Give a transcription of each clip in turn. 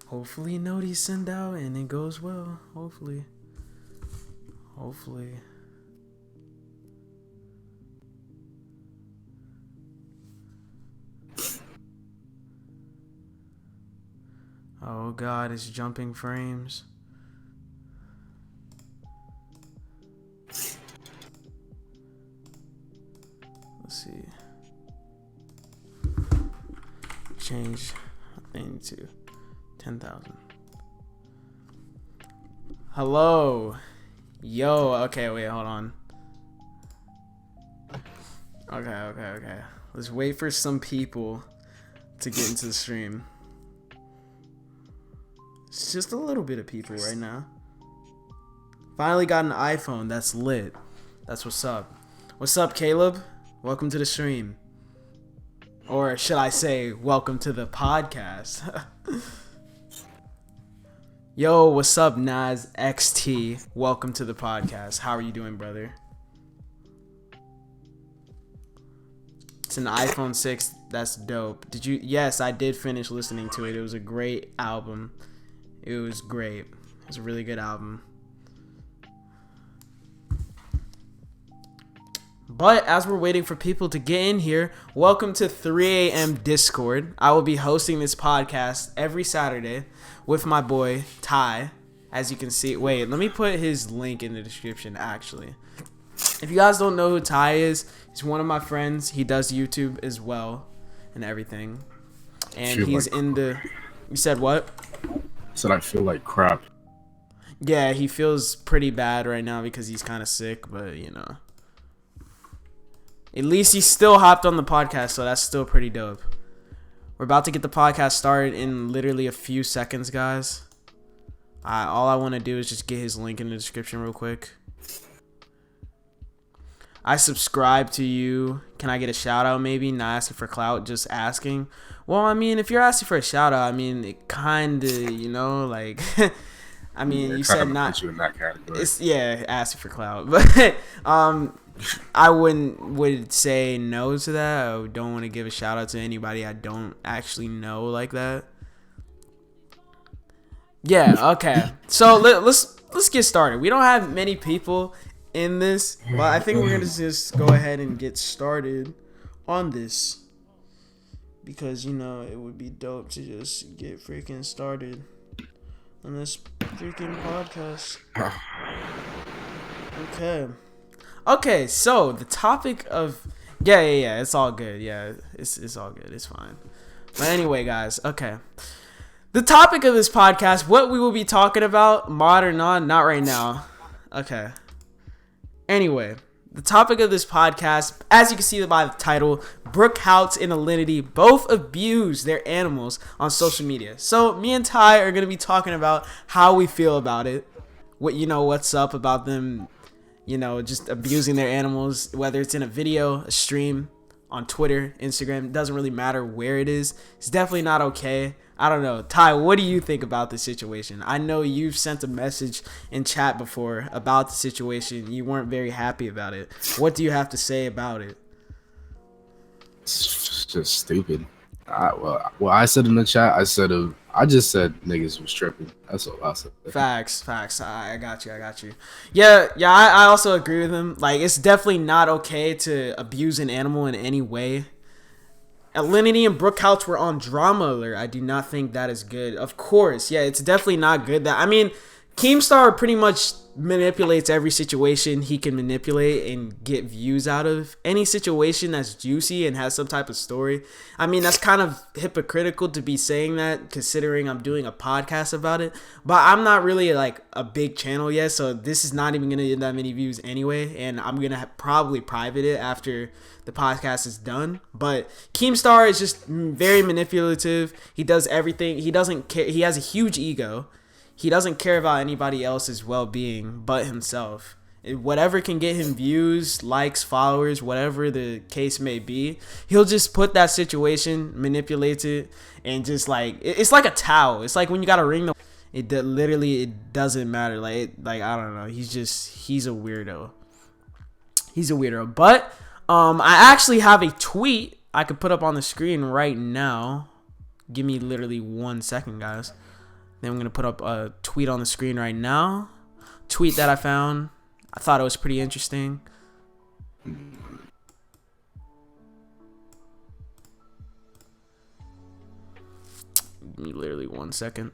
Hopefully notice send out and it goes well. Hopefully. Oh god, it's jumping frames. Let's see. Change thing to 10,000. Hello. Yo, okay, wait, hold on. Okay. Let's wait for some people to get into the stream. It's just a little bit of people right now. Finally got an iPhone. That's lit. That's what's up. What's up, Caleb? Welcome to the stream. Or should I say, welcome to the podcast. Yo, what's up, Nas XT? Welcome to the podcast. How are you doing, brother? It's an iPhone 6. That's dope. Did you? Yes, I did finish listening to it. It was a great album. It was great. It was a really good album. But as we're waiting for people to get in here, welcome to 3 a.m. Discord. I will be hosting this podcast every Saturday with my boy, Ty. As you can see, wait, let me put his link in the description, actually. If you guys don't know who Ty is, he's one of my friends. He does YouTube as well and everything. And he's like in the... You said what? Said I feel like crap. Yeah, he feels pretty bad right now because he's kind of sick, but you know. At least he still hopped on the podcast, so that's still pretty dope. We're about to get the podcast started in literally a few seconds, guys. All I want to do is just get his link in the description real quick. I subscribe to you. Can I get a shout out maybe? Not asking for clout, just asking. Well, I mean, if you're asking for a shout out, I mean, it kind of, you know, like, I mean, you said not. You in that category. It's, yeah, asking for clout. But I would say no to that. I don't want to give a shout out to anybody I don't actually know like that. Yeah, okay. So let's get started. We don't have many people in this, but I think we're gonna just go ahead and get started on this because you know it would be dope to just get freaking started on this freaking podcast. Okay, so the topic of yeah, it's all good. Yeah, it's all good. It's fine. But anyway, guys, okay. The topic of this podcast, what we will be talking about, mod or not right now. Okay. Anyway, the topic of this podcast, as you can see by the title, Brooke Houts and Alinity both abuse their animals on social media. So me and Ty are gonna be talking about how we feel about it. What's up about them, just abusing their animals, whether it's in a video, a stream, on Twitter, Instagram. It doesn't really matter where it is. It's definitely not okay. I don't know. Ty, what do you think about the situation? I know you've sent a message in chat before about the situation. You weren't very happy about it. What do you have to say about it? It's just stupid. I said in the chat, I just said niggas was tripping. That's all I said. Facts. I got you. Yeah, I also agree with him. Like, it's definitely not okay to abuse an animal in any way. Alinity and Brooke Houts were on drama alert. I do not think that is good. Of course, yeah, it's definitely not good. Keemstar pretty much manipulates every situation he can manipulate and get views out of. Any situation that's juicy and has some type of story. I mean, that's kind of hypocritical to be saying that considering I'm doing a podcast about it. But I'm not really like a big channel yet, so this is not even going to get that many views anyway. And I'm going to probably private it after the podcast is done. But Keemstar is just very manipulative. He does everything. He doesn't care. He has a huge ego. He doesn't care about anybody else's well-being but himself. Whatever can get him views, likes, followers, whatever the case may be, he'll just put that situation, manipulate it, and just like it's like a towel. It's like when you gotta ring the. It doesn't matter. Like I don't know. He's a weirdo. He's a weirdo. But I actually have a tweet I could put up on the screen right now. Give me literally 1 second, guys. Then I'm gonna put up a tweet on the screen right now. Tweet that I found. I thought it was pretty interesting. Give me literally 1 second.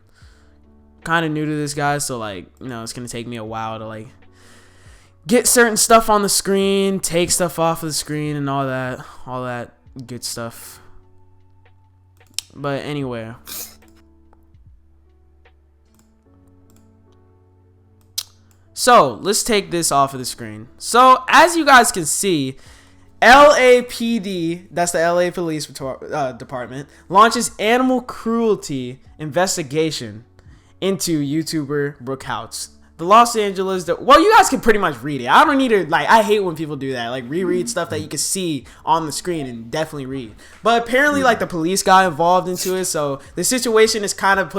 Kind of new to this, guy, so like, you know, it's gonna take me a while to like get certain stuff on the screen, take stuff off of the screen, and all that good stuff. But anyway, so let's take this off of the screen. So as you guys can see, LAPD, that's the LA Police Department, launches animal cruelty investigation into YouTuber Brooke Houts. The Los Angeles, well, you guys can pretty much read it. I don't need to, like, I hate when people do that, like reread stuff that you can see on the screen and definitely read. But apparently, like, the police got involved into it, so the situation is kind of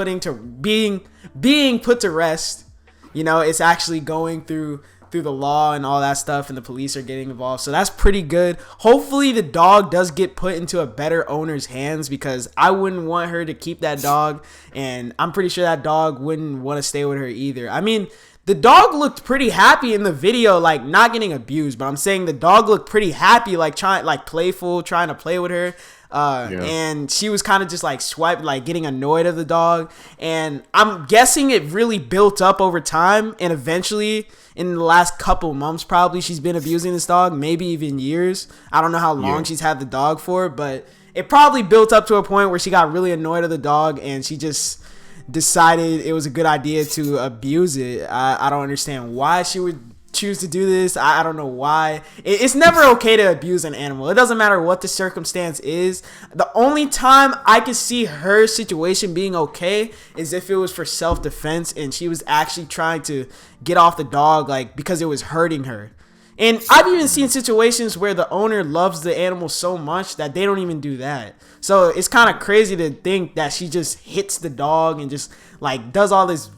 being put to rest. You know, it's actually going through the law and all that stuff, and the police are getting involved, so that's pretty good. Hopefully the dog does get put into a better owner's hands, because I wouldn't want her to keep that dog, and I'm pretty sure that dog wouldn't want to stay with her either. I mean, the dog looked pretty happy in the video, like not getting abused, but I'm saying the dog looked pretty happy, like playful, trying to play with her. And she was kind of just like getting annoyed of the dog, and I'm guessing it really built up over time, and eventually in the last couple months probably she's been abusing this dog, maybe even years. I don't know how long she's had the dog for, but it probably built up to a point where she got really annoyed of the dog and she just decided it was a good idea to abuse it. I don't understand why she would choose to do this. I don't know why. It's never okay to abuse an animal. It doesn't matter what the circumstance is. The only time I could see her situation being okay is if it was for self-defense and she was actually trying to get off the dog, like, because it was hurting her. And I've even seen situations where the owner loves the animal so much that they don't even do that. So it's kind of crazy to think that she just hits the dog and just like does all this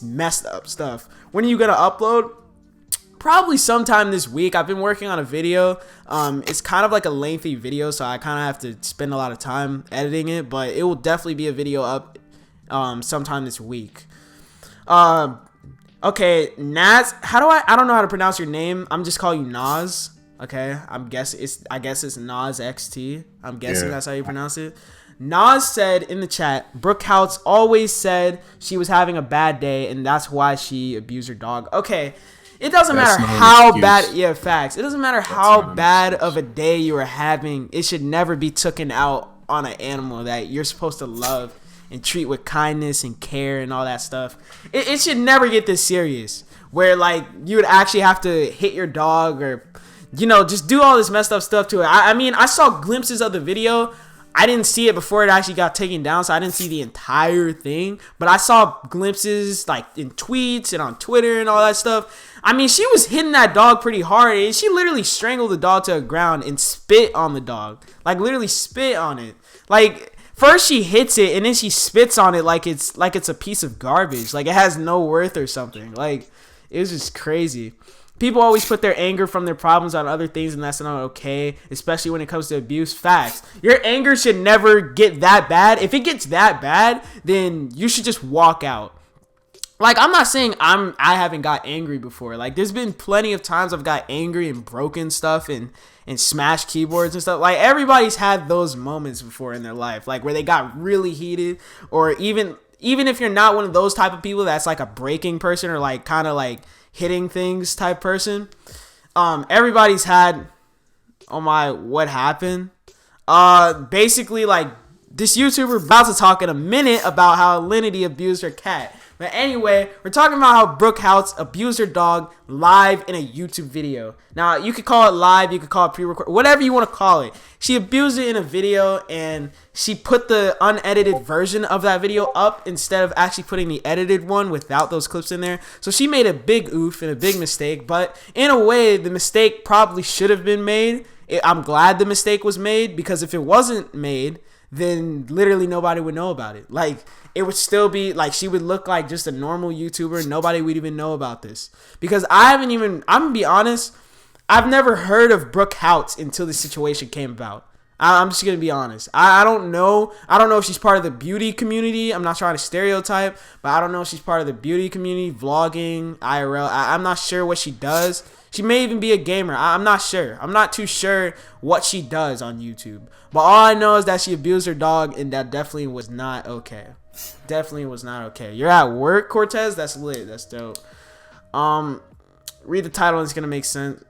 messed up stuff. When are you gonna upload? Probably sometime this week. I've been working on a video. It's kind of like a lengthy video, so I kind of have to spend a lot of time editing it, but it will definitely be a video up sometime this week. Okay, Naz, I don't know how to pronounce your name. I'm just calling you Nas. Okay, I guess it's Nas XT. I'm guessing that's how you pronounce it. Nas said in the chat, Brooke Houts always said she was having a bad day and that's why she abused her dog. Okay, it doesn't matter how bad, facts. It doesn't matter how bad of a day you are having. It should never be taken out on an animal that you're supposed to love and treat with kindness and care and all that stuff. It should never get this serious where like you would actually have to hit your dog or, you know, just do all this messed up stuff to it. I mean, I saw glimpses of the video. I didn't see it before it actually got taken down, so I didn't see the entire thing. But I saw glimpses like in tweets and on Twitter and all that stuff. I mean, she was hitting that dog pretty hard, and she literally strangled the dog to the ground and spit on the dog. Like, literally spit on it. Like, first she hits it, and then she spits on it like it's a piece of garbage. Like, it has no worth or something. Like, it was just crazy. People always put their anger from their problems on other things, and that's not okay, especially when it comes to abuse. Facts. Your anger should never get that bad. If it gets that bad, then you should just walk out. Like, I'm not saying I haven't got angry before. Like, there's been plenty of times I've got angry and broken stuff and smashed keyboards and stuff. Like, everybody's had those moments before in their life, like where they got really heated, or even if you're not one of those type of people that's like a breaking person or like kind of like hitting things type person. Everybody's had, oh my, what happened? Basically, like, this YouTuber about to talk in a minute about how Alinity abused her cat. But anyway, we're talking about how Brooke Houts abused her dog live in a YouTube video. Now, you could call it live, you could call it pre-record, whatever you want to call it. She abused it in a video, and she put the unedited version of that video up instead of actually putting the edited one without those clips in there. So she made a big oof and a big mistake, but in a way, the mistake probably should have been made. I'm glad the mistake was made, because if it wasn't made, then literally nobody would know about it. Like, it would still be like she would look like just a normal YouTuber. Nobody would even know about this, because I'm gonna be honest, I've never heard of Brooke Houts until this situation came about. I'm just gonna be honest. I don't know. I don't know if she's part of the beauty community. I'm not trying to stereotype, but I don't know if she's part of the beauty community, vlogging, IRL. I'm not sure what she does. She may even be a gamer. I'm not sure. I'm not too sure what she does on YouTube. But all I know is that she abused her dog, and that definitely was not okay. Definitely was not okay. You're at work, Cortez? That's lit. That's dope. Read the title and it's gonna make sense.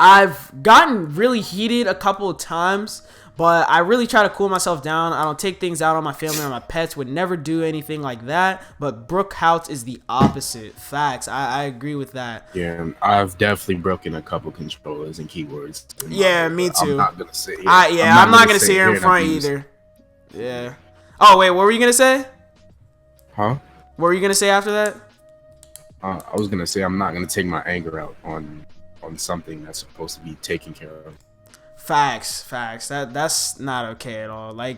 I've gotten really heated a couple of times, but I really try to cool myself down. I don't take things out on my family or my pets. Would never do anything like that. But Brooke Houts is the opposite. Facts. I agree with that. Yeah, I've definitely broken a couple controllers and keywords. Yeah, me too. I'm not gonna sit here. I'm not gonna sit here in front either. Yeah. Oh wait, what were you gonna say? Huh? What were you gonna say after that? I was gonna say I'm not gonna take my anger out on something that's supposed to be taken care of. Facts. That's not okay at all. Like,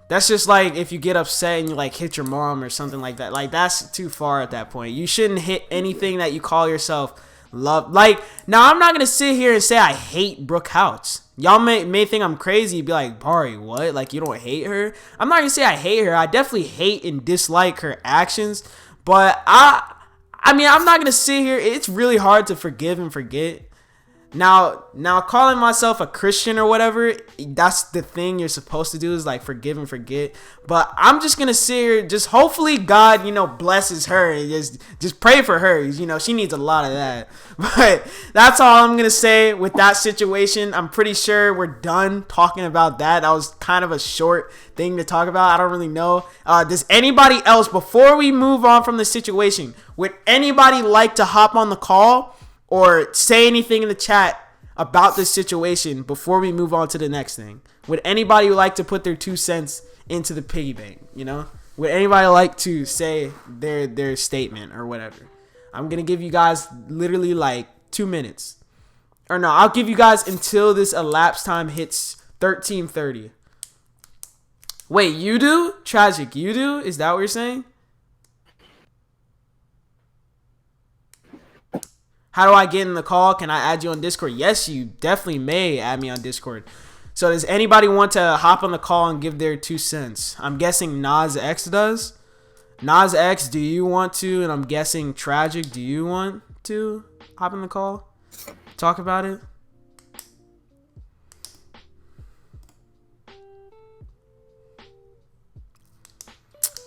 that's just like if you get upset and you like hit your mom or something like that. Like, that's too far at that point. You shouldn't hit anything that you call yourself love. Like, now I'm not gonna sit here and say I hate Brooke Houts. Y'all may think I'm crazy, be like, Bari, what? Like, you don't hate her? I'm not gonna say I hate her. I definitely hate and dislike her actions, but I mean, I'm not gonna sit here. It's really hard to forgive and forget. Now calling myself a Christian or whatever, that's the thing you're supposed to do, is like forgive and forget. But I'm just gonna sit here, just hopefully God, blesses her, and just pray for her. She needs a lot of that. But that's all I'm gonna say with that situation. I'm pretty sure we're done talking about that. That was kind of a short thing to talk about. I don't really know. Does anybody else, before we move on from the situation, would anybody like to hop on the call or say anything in the chat about this situation before we move on to the next thing? Would anybody like to put their 2 cents into the piggy bank? Would anybody like to say their statement or whatever? I'm gonna give you guys literally like 2 minutes, or no, I'll give you guys until this elapsed time hits 13:30. Wait, you do? Tragic, you do? Is that what you're saying? How do I get in the call? Can I add you on Discord? Yes, you definitely may add me on Discord. So does anybody want to hop on the call and give their 2 cents? I'm guessing Nas X does. Nas X, do you want to? And I'm guessing Tragic, do you want to hop on the call? Talk about it?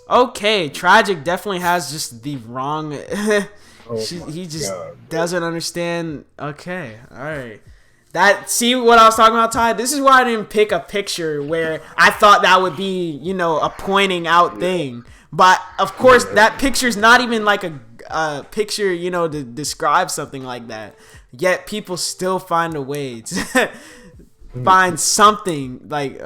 Okay, Tragic definitely has just the wrong... he just doesn't understand. Okay, all right. See what I was talking about, Ty? This is why I didn't pick a picture where I thought that would be, a pointing out thing. But, of course, that picture's not even like a picture, to describe something like that. Yet people still find a way to find something like...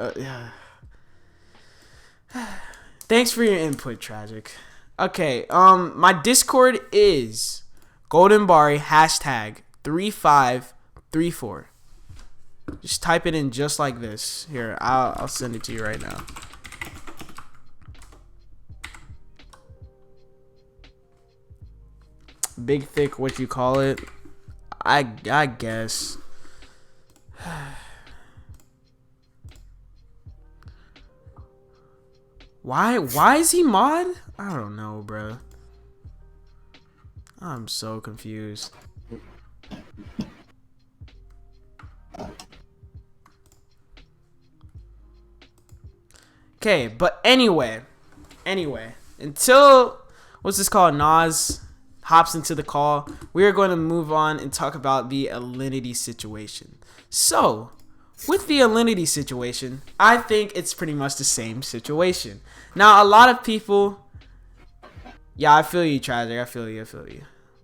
Thanks for your input, Tragic. Okay, my Discord is Golden Bari #3534. Just type it in just like this. Here, I'll send it to you right now. Big thick, what you call it? I guess. Why is he mod? I don't know, bro. I'm so confused. Okay, but anyway, until what's this called? Nas hops into the call, we are going to move on and talk about the Alinity situation. So, with the Alinity situation, I think it's pretty much the same situation. Now, a lot of people... Yeah, I feel you, Tragic. I feel you.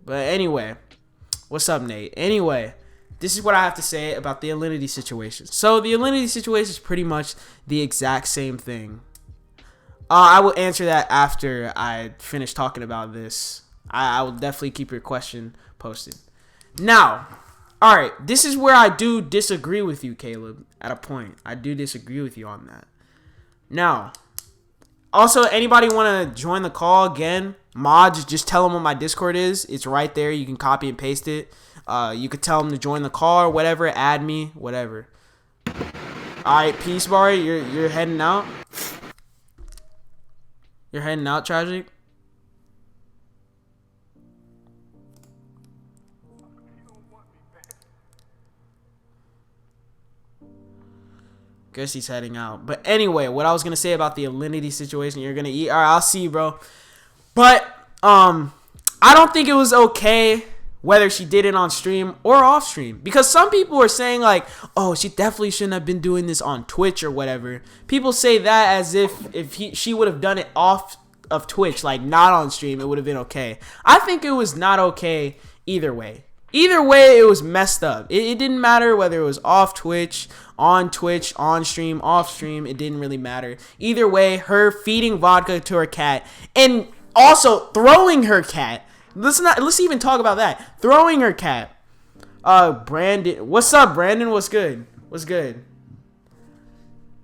But anyway, what's up, Nate? Anyway, this is what I have to say about the Alinity situation. So, the Alinity situation is pretty much the exact same thing. I will answer that after I finish talking about this. I will definitely keep your question posted. Now, alright, this is where I do disagree with you, Caleb, at a point. I do disagree with you on that. Now, also, anybody want to join the call again? Mods, just tell them what my Discord is. It's right there. You can copy and paste it. You could tell them to join the call or whatever. Add me, whatever. Alright, peace, Bari. You're heading out. You're heading out, Tragic. Guess he's heading out. But anyway, what I was gonna say about the Alinity situation, you're gonna eat. All right, I'll see you, bro. But I don't think it was okay whether she did it on stream or off stream, because some people are saying like, oh, she definitely shouldn't have been doing this on Twitch or whatever. People say that as if she would have done it off of Twitch, like not on stream, it would have been okay. I think it was not okay either way. Either way, it was messed up. It didn't matter whether it was off Twitch, on stream, off stream. It didn't really matter. Either way, her feeding vodka to her cat and also throwing her cat. Let's even talk about that. Throwing her cat. Brandon. What's up, Brandon? What's good? What's good?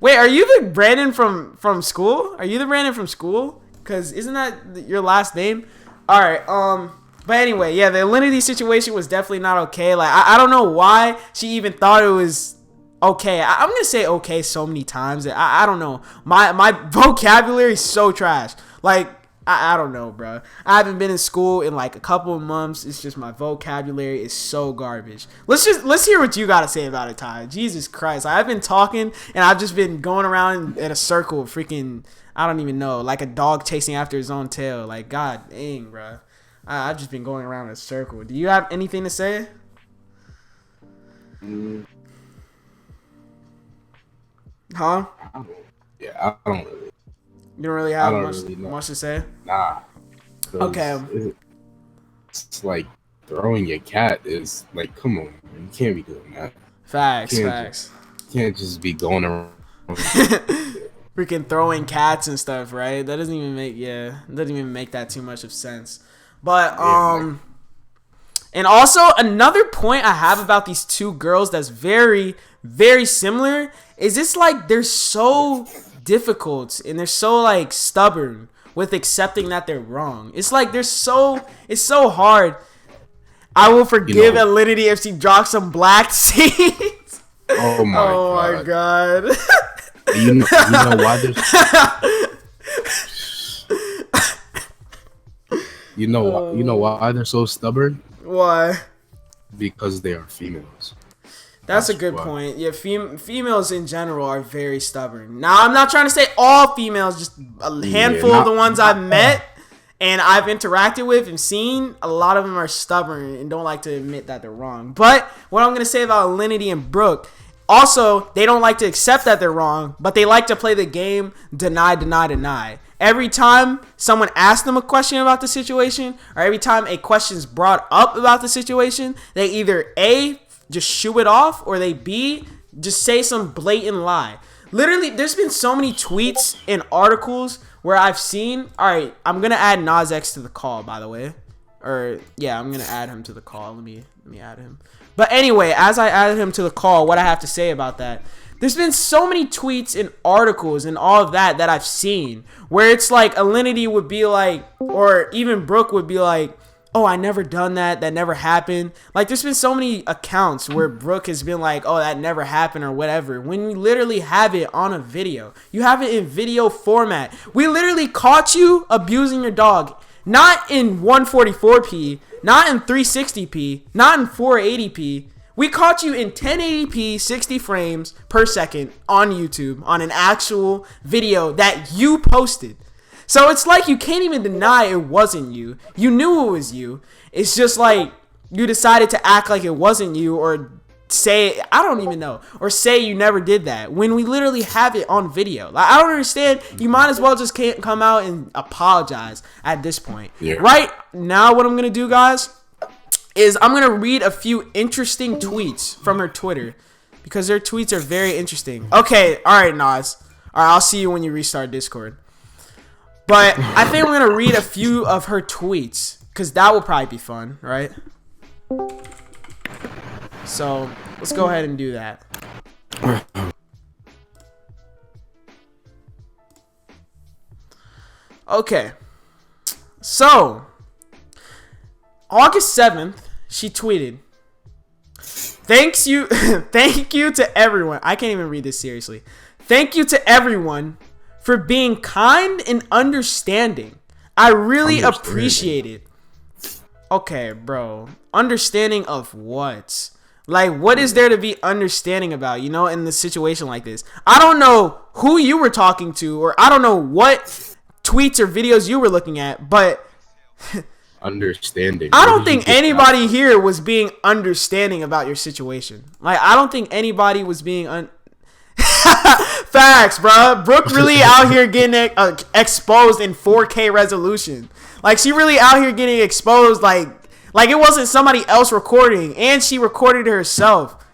Wait, are you the Brandon from school? Are you the Brandon from school? Because isn't that your last name? All right. But anyway, yeah, the Alinity situation was definitely not okay. Like, I don't know why she even thought it was okay. I'm going to say okay so many times. I don't know. My vocabulary is so trash. Like, I don't know, bro. I haven't been in school in like a couple of months. It's just my vocabulary is so garbage. Let's hear what you got to say about it, Ty. Jesus Christ. I've been talking and I've just been going around in a circle freaking, I don't even know, like a dog chasing after his own tail. Like, god dang, bro. I've just been going around in a circle. Do you have anything to say? Huh? Yeah, I don't really. You don't really have much to say? Nah. Okay. It's like throwing your cat is like, come on, man. You can't be doing that. Facts. You can't just be going around. Freaking throwing cats and stuff, right? That doesn't even make that too much of sense. But and also another point I have about these two girls that's very, very similar is it's like they're so difficult and they're so like stubborn with accepting that they're wrong. It's like it's so hard. I will forgive Alinity if she drops some black seeds. Oh my god. You know why there's You know why they're so stubborn? Why? Because they are females. That's a good point. Yeah, females in general are very stubborn. Now, I'm not trying to say all females, just a handful of the ones I've met and I've interacted with and seen, a lot of them are stubborn and don't like to admit that they're wrong. But what I'm going to say about Alinity and Brooke, also, they don't like to accept that they're wrong, but they like to play the game deny. Every time someone asks them a question about the situation, or every time a question's brought up about the situation, they either A, just shoo it off, or they B, just say some blatant lie. Literally, there's been so many tweets and articles where I've seen, alright, I'm going to add Nas X to the call, by the way. Or, yeah, I'm going to add him to the call. Let me add him. But anyway, as I added him to the call, what I have to say about that, there's been so many tweets and articles and all of that I've seen where it's like Alinity would be like, or even Brooke would be like, oh, I never done that. That never happened. Like, there's been so many accounts where Brooke has been like, oh, that never happened or whatever. When we literally have it on a video. You have it in video format. We literally caught you abusing your dog. Not in 144p. Not in 360p. Not in 480p. We caught you in 1080p 60 frames per second on YouTube on an actual video that you posted. So it's like you can't even deny it wasn't you. You knew it was you. It's just like you decided to act like it wasn't you or say, I don't even know, or say you never did that when we literally have it on video. Like, I don't understand. You might as well just can't come out and apologize at this point. Yeah. Right now, what I'm going to do, guys, is I'm going to read a few interesting tweets from her Twitter because their tweets are very interesting. Okay, all right, Nas. All right, I'll see you when you restart Discord. But I think we're going to read a few of her tweets because that will probably be fun, right? So let's go ahead and do that. Okay. So, August 7th, she tweeted, Thank you to everyone. I can't even read this seriously. Thank you to everyone for being kind and understanding. I really appreciate it. Okay, bro. Understanding of what? Like, what is there to be understanding about, you know, in this situation like this? I don't know who you were talking to, or I don't know what tweets or videos you were looking at, but understanding. I don't think anybody here was being understanding about your situation. Like, I don't think anybody was being Facts, bro. Brooke really out here getting exposed in 4K resolution. Like, she really out here getting exposed like it wasn't somebody else recording, and she recorded herself.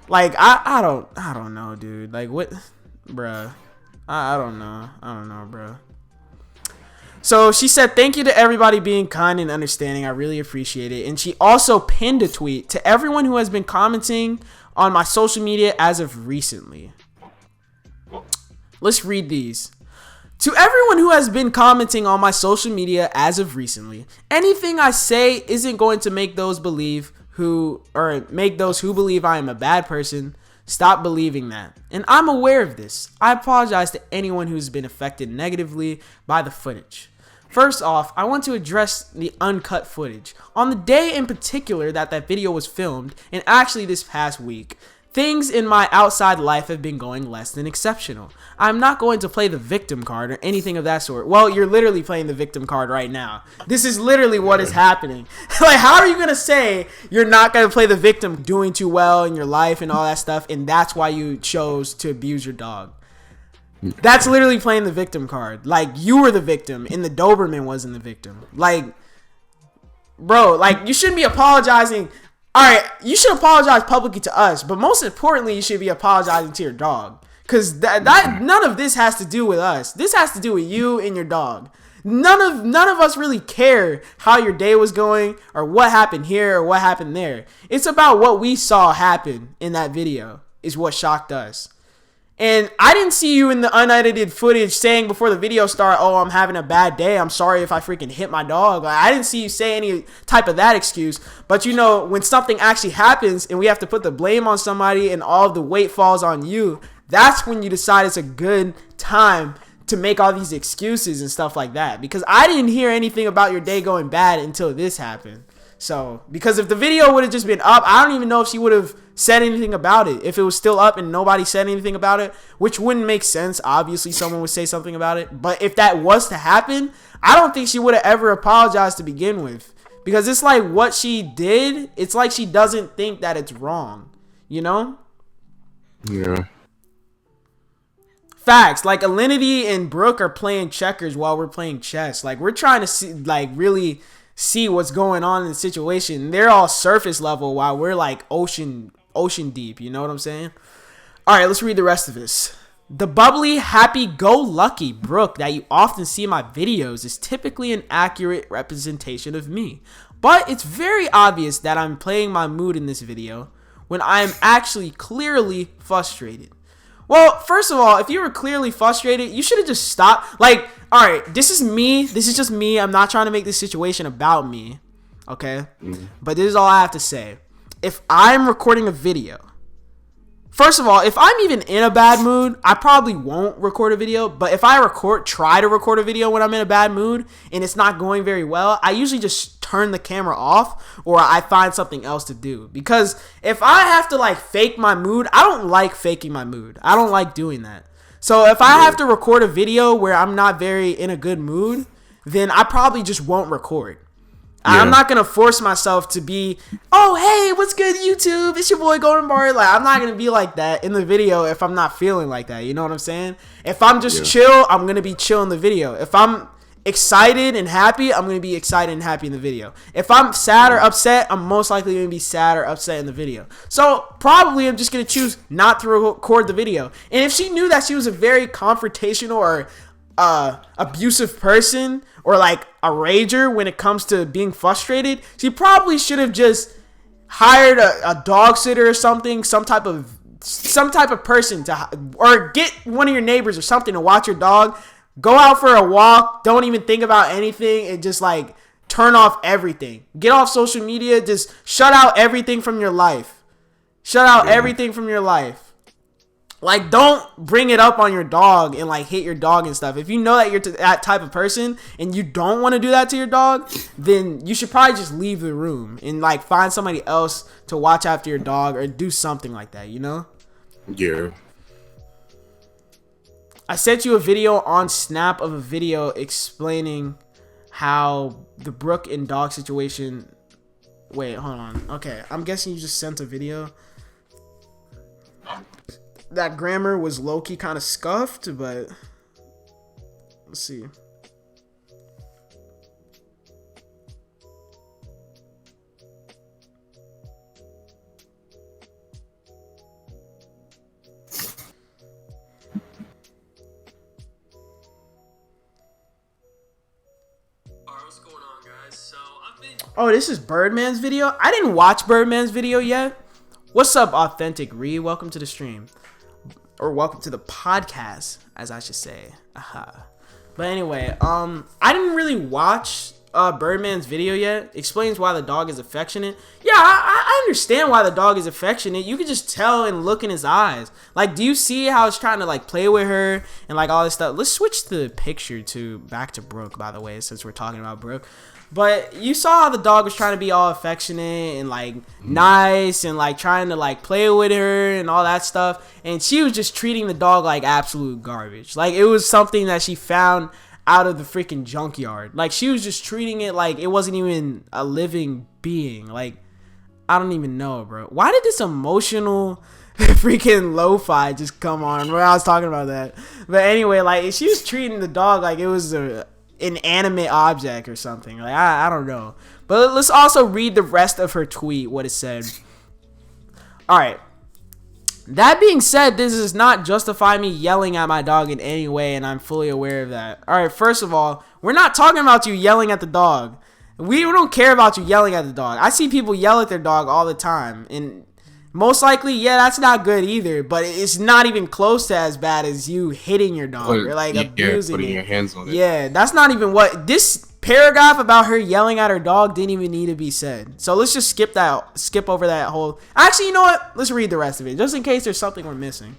Like, I don't know, dude. Like, what, bruh? I don't know, bruh. So she said, thank you to everybody being kind and understanding. I really appreciate it. And she also pinned a tweet to everyone who has been commenting on my social media as of recently. Let's read these. To everyone who has been commenting on my social media as of recently, anything I say isn't going to make those who believe I am a bad person stop believing that. And I'm aware of this. I apologize to anyone who's been affected negatively by the footage. First off, I want to address the uncut footage. On the day in particular that video was filmed, and actually this past week, things in my outside life have been going less than exceptional. I'm not going to play the victim card or anything of that sort. Well, you're literally playing the victim card right now. This is literally what is happening. Like, how are you going to say you're not going to play the victim doing too well in your life and all that stuff, and that's why you chose to abuse your dog? That's literally playing the victim card. Like, you were the victim and the Doberman wasn't the victim. Like, bro, like, you shouldn't be apologizing. All right, you should apologize publicly to us, but most importantly, you should be apologizing to your dog. Because none of this has to do with us. This has to do with you and your dog. None of us really care how your day was going or what happened here or what happened there. It's about what we saw happen in that video is what shocked us. And I didn't see you in the unedited footage saying before the video started, oh, I'm having a bad day. I'm sorry if I freaking hit my dog. Like, I didn't see you say any type of that excuse. But, you know, when something actually happens and we have to put the blame on somebody and all of the weight falls on you, that's when you decide it's a good time to make all these excuses and stuff like that. Because I didn't hear anything about your day going bad until this happened. So, because if the video would have just been up, I don't even know if she would have said anything about it. If it was still up and nobody said anything about it, which wouldn't make sense. Obviously, someone would say something about it. But if that was to happen, I don't think she would have ever apologized to begin with. Because it's like what she did, it's like she doesn't think that it's wrong. You know? Yeah. Facts. Like, Alinity and Brooke are playing checkers while we're playing chess. Like, we're trying to see, like, really see what's going on in the situation. They're all surface level while we're like ocean deep. You know what I'm saying? All right, let's read the rest of this. The bubbly, happy-go-lucky Brooke that you often see in my videos is typically an accurate representation of me. But it's very obvious that I'm playing my mood in this video when I am actually clearly frustrated. Well, first of all, if you were clearly frustrated, you should have just stopped. Like, all right, this is me. This is just me. I'm not trying to make this situation about me, okay? But this is all I have to say. If I'm recording a video, first of all, if I'm even in a bad mood, I probably won't record a video. But if I try to record a video when I'm in a bad mood and it's not going very well, I usually just turn the camera off or I find something else to do. Because if I have to like fake my mood, I don't like faking my mood. I don't like doing that. So if I have to record a video where I'm not very in a good mood, then I probably just won't record. Yeah. I'm not going to force myself to be, oh, hey, what's good, YouTube? It's your boy Golden Bari. Like, I'm not going to be like that in the video if I'm not feeling like that. You know what I'm saying? If I'm just chill, I'm going to be chill in the video. If I'm excited and happy, I'm going to be excited and happy in the video. If I'm sad or upset, I'm most likely going to be sad or upset in the video. So probably I'm just going to choose not to record the video. And if she knew that she was a very confrontational or abusive person or like a rager when it comes to being frustrated, she probably should have just hired a dog sitter or something, some type of person or get one of your neighbors or something to watch your dog. Go out for a walk. Don't even think about anything and just like turn off everything. Get off social media. Just shut out everything from your life. Shut out everything from your life. Like, don't bring it up on your dog and, like, hit your dog and stuff. If you know that you're that type of person and you don't want to do that to your dog, then you should probably just leave the room and, like, find somebody else to watch after your dog or do something like that, you know? Yeah. I sent you a video on Snap of a video explaining how the Brooke and dog situation... Wait, hold on. Okay, I'm guessing you just sent a video. That grammar was low-key kind of scuffed, but let's see. What's going on, guys? So Oh, this is Birdman's video? I didn't watch Birdman's video yet. What's up, Authentic Ree? Welcome to the stream. Or welcome to the podcast, as I should say. But anyway, I didn't really watch Birdman's video yet. Explains why the dog is affectionate. Yeah, I understand why the dog is affectionate. You can just tell and look in his eyes. Like, do you see how it's trying to, like, play with her and, like, all this stuff? Let's switch the picture back to Brooke, by the way, since we're talking about Brooke. But you saw how the dog was trying to be all affectionate and, like, nice and, like, trying to, like, play with her and all that stuff. And she was just treating the dog like absolute garbage. Like, it was something that she found out of the freaking junkyard. Like, she was just treating it like it wasn't even a living being. Like, I don't even know, bro. Why did this emotional freaking lo-fi just come on when I was talking about that? But anyway, like, she was treating the dog like it was an inanimate object or something. Like, I don't know. But let's also read the rest of her tweet, what it said. All right. That being said, this does not justify me yelling at my dog in any way, and I'm fully aware of that. All right, first of all, we're not talking about you yelling at the dog. We don't care about you yelling at the dog. I see people yell at their dog all the time, and most likely, yeah, that's not good either, but it's not even close to as bad as you hitting your dog or, like, abusing putting it. your hands on it. Yeah, that's not even what... This paragraph about her yelling at her dog didn't even need to be said. So let's just skip over that whole... Actually, you know what? Let's read the rest of it, just in case there's something we're missing.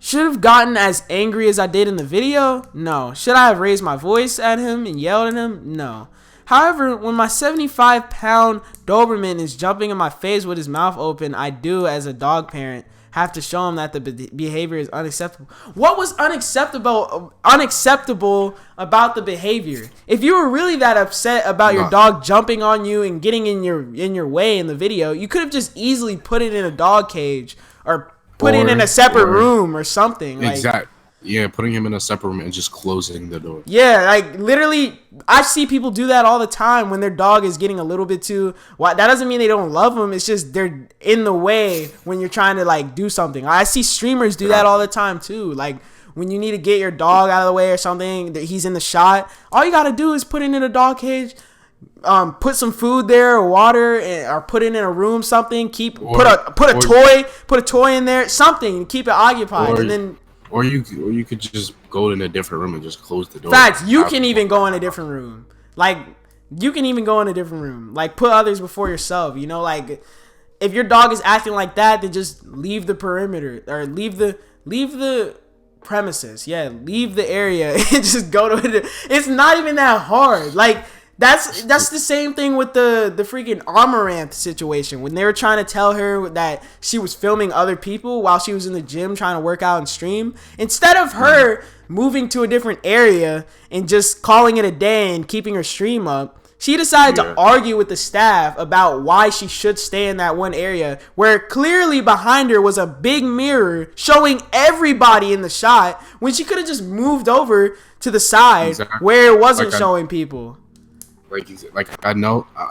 Should have gotten as angry as I did in the video? No. Should I have raised my voice at him and yelled at him? No. However, when my 75-pound Doberman is jumping in my face with his mouth open, I do, as a dog parent, have to show him that the behavior is unacceptable. What was unacceptable about the behavior? If you were really that upset about your dog jumping on you and getting in your way in the video, you could have just easily put it in a dog cage or put it in a separate room or something. Exactly. Yeah, putting him in a separate room and just closing the door. Yeah, like, literally, I see people do that all the time when their dog is getting a little bit too... That doesn't mean they don't love them. It's just they're in the way when you're trying to, like, do something. I see streamers do that all the time, too. Like, when you need to get your dog out of the way or something, that he's in the shot, all you got to do is put it in a dog cage, put some food there or water, or put it in a room, something. Put a toy in there, something, keep it occupied, and then... Or you could just go in a different room and just close the door. Facts, you can even go in a different room. Like, you can even go in a different room. Like, put others before yourself, you know? Like, if your dog is acting like that, then just leave the perimeter. Or leave the premises. Yeah, leave the area and just go to it. It's not even that hard. Like, that's the same thing with the freaking Amaranth situation. When they were trying to tell her that she was filming other people while she was in the gym trying to work out and stream, instead of her moving to a different area and just calling it a day and keeping her stream up, she decided to argue with the staff about why she should stay in that one area where clearly behind her was a big mirror showing everybody in the shot, when she could have just moved over to the side where it wasn't showing people. Like, I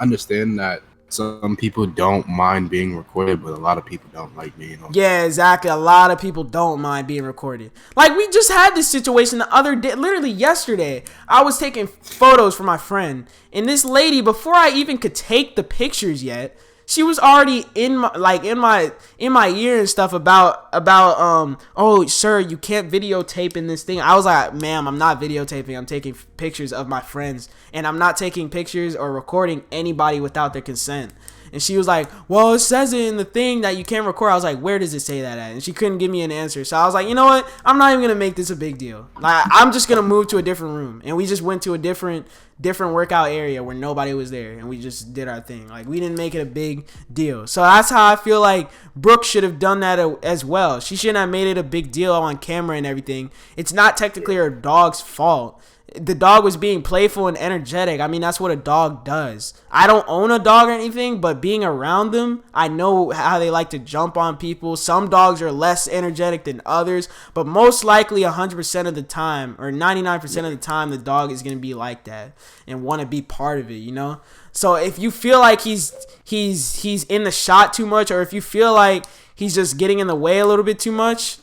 understand that some people don't mind being recorded, but a lot of people don't like being on. Yeah, exactly. A lot of people don't mind being recorded. Like, we just had this situation the other day, literally yesterday. I was taking photos for my friend, and this lady, before I even could take the pictures yet, she was already in my ear and stuff about oh, sir, you can't videotape in this thing. I was like, ma'am, I'm not videotaping. I'm taking pictures of my friends, and I'm not taking pictures or recording anybody without their consent. And she was like, well, it says it in the thing that you can't record. I was like, where does it say that at? And she couldn't give me an answer. So I was like, you know what? I'm not even going to make this a big deal. Like, I'm just going to move to a different room. And we just went to a different workout area where nobody was there. And we just did our thing. Like, we didn't make it a big deal. So that's how I feel like Brooke should have done that as well. She shouldn't have made it a big deal on camera and everything. It's not technically her dog's fault. The dog was being playful and energetic. I mean, that's what a dog does. I don't own a dog or anything, but being around them, I know how they like to jump on people. Some dogs are less energetic than others, but most likely 100% of the time, or 99% of the time, the dog is going to be like that and want to be part of it, you know? So if you feel like he's in the shot too much, or if you feel like he's just getting in the way a little bit too much,